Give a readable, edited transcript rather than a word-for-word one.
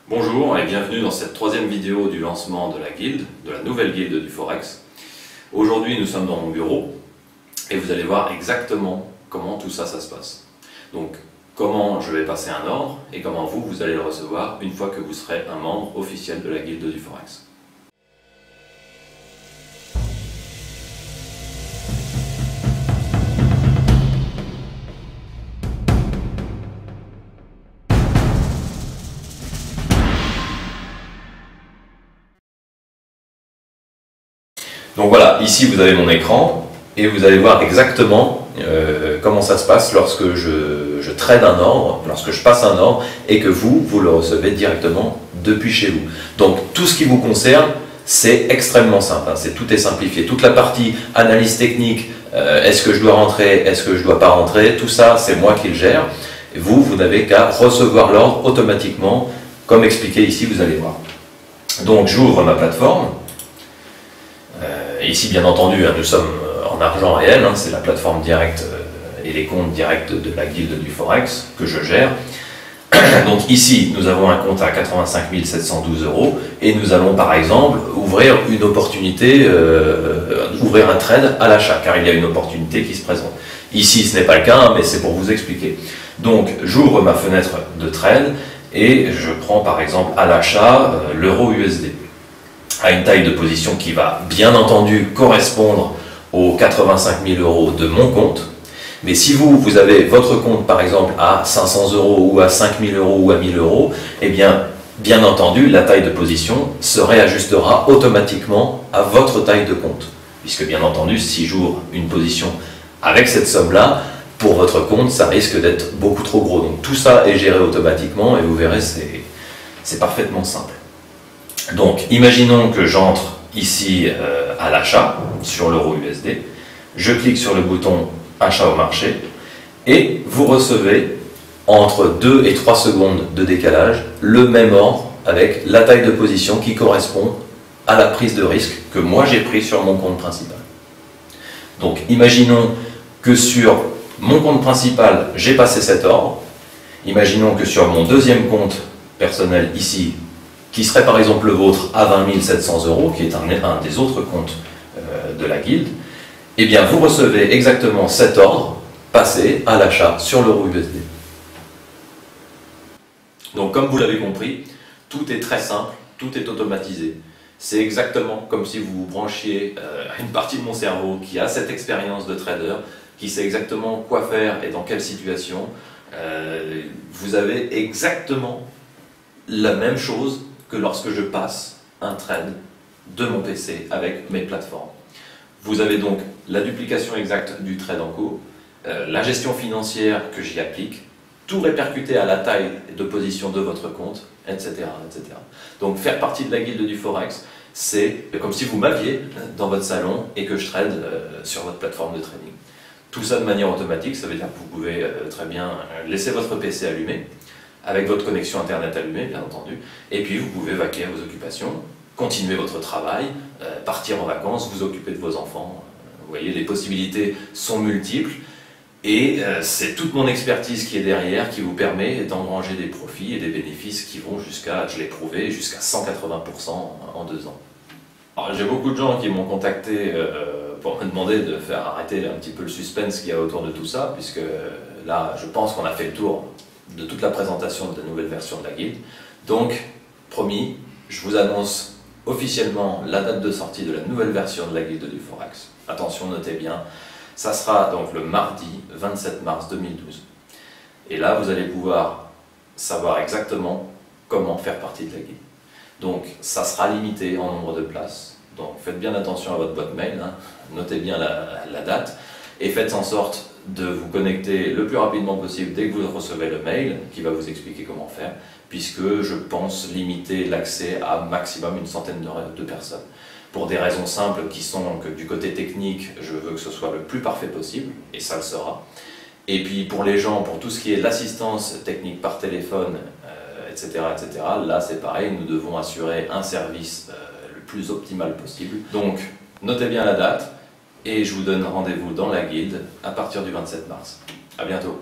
Bonjour et bienvenue dans cette troisième vidéo du lancement de la guilde, de la nouvelle guilde du Forex. Aujourd'hui nous sommes dans mon bureau et vous allez voir exactement comment tout ça se passe. Donc comment je vais passer un ordre et comment vous allez le recevoir une fois que vous serez un membre officiel de la guilde du Forex. Donc voilà, ici vous avez mon écran et vous allez voir exactement comment ça se passe lorsque je trade un ordre, lorsque je passe un ordre et que vous le recevez directement depuis chez vous. Donc tout ce qui vous concerne, c'est extrêmement simple, hein, tout est simplifié. Toute la partie analyse technique, est-ce que je dois rentrer, est-ce que je ne dois pas rentrer, tout ça c'est moi qui le gère. Et vous n'avez qu'à recevoir l'ordre automatiquement, comme expliqué ici, vous allez voir. Donc j'ouvre ma plateforme. Ici, bien entendu, nous sommes en argent réel, c'est la plateforme directe et les comptes directs de la guilde du Forex que je gère. Donc ici, nous avons un compte à 85 712 € et nous allons par exemple ouvrir une opportunité, ouvrir un trade à l'achat, car il y a une opportunité qui se présente. Ici, ce n'est pas le cas, mais c'est pour vous expliquer. Donc, j'ouvre ma fenêtre de trade et je prends par exemple à l'achat l'euro USD. À une taille de position qui va bien entendu correspondre aux 85 000 € de mon compte. Mais si vous avez votre compte par exemple à 500 € ou à 5 000 € ou à 1 000 €, eh bien entendu, la taille de position se réajustera automatiquement à votre taille de compte. Puisque bien entendu, si j'ouvre une position avec cette somme-là, pour votre compte, ça risque d'être beaucoup trop gros. Donc tout ça est géré automatiquement et vous verrez, c'est parfaitement simple. Donc, imaginons que j'entre ici à l'achat sur l'euro USD, je clique sur le bouton achat au marché et vous recevez entre 2 et 3 secondes de décalage le même ordre avec la taille de position qui correspond à la prise de risque que moi j'ai pris sur mon compte principal. Donc, imaginons que sur mon compte principal, j'ai passé cet ordre. Imaginons que sur mon deuxième compte personnel ici, qui serait par exemple le vôtre à 20 700 €, qui est un des autres comptes de la guilde, eh bien vous recevez exactement cet ordre passé à l'achat sur l'euro USD. Donc comme vous l'avez compris, tout est très simple, tout est automatisé. C'est exactement comme si vous vous branchiez à une partie de mon cerveau qui a cette expérience de trader, qui sait exactement quoi faire et dans quelle situation. Vous avez exactement la même chose que lorsque je passe un trade de mon PC avec mes plateformes. Vous avez donc la duplication exacte du trade en cours, la gestion financière que j'y applique, tout répercuté à la taille de position de votre compte, etc., etc. Donc faire partie de la guilde du Forex, c'est comme si vous m'aviez dans votre salon et que je trade sur votre plateforme de trading. Tout ça de manière automatique, ça veut dire que vous pouvez très bien laisser votre PC allumé, avec votre connexion internet allumée bien entendu, et puis vous pouvez vaquer à vos occupations, continuer votre travail, partir en vacances, vous occuper de vos enfants. Vous voyez, les possibilités sont multiples, et c'est toute mon expertise qui est derrière, qui vous permet d'engranger des profits et des bénéfices qui vont jusqu'à, je l'ai prouvé, jusqu'à 180% en 2 ans. Alors j'ai beaucoup de gens qui m'ont contacté pour me demander de faire arrêter un petit peu le suspense qu'il y a autour de tout ça, puisque là je pense qu'on a fait le tour de toute la présentation de la nouvelle version de la guilde. Donc, promis, je vous annonce officiellement la date de sortie de la nouvelle version de la guilde du Forex. Attention, notez bien, ça sera donc le mardi 27 mars 2012. Et là, vous allez pouvoir savoir exactement comment faire partie de la guilde. Donc, ça sera limité en nombre de places. Donc, faites bien attention à votre boîte mail, notez bien la date, et faites en sorte de vous connecter le plus rapidement possible dès que vous recevez le mail qui va vous expliquer comment faire, puisque je pense limiter l'accès à maximum une centaine de personnes. Pour des raisons simples qui sont que du côté technique, je veux que ce soit le plus parfait possible, et ça le sera. Et puis pour les gens, pour tout ce qui est l'assistance technique par téléphone, etc., etc., là c'est pareil, nous devons assurer un service le plus optimal possible. Donc notez bien la date, et je vous donne rendez-vous dans la guilde à partir du 27 mars. À bientôt.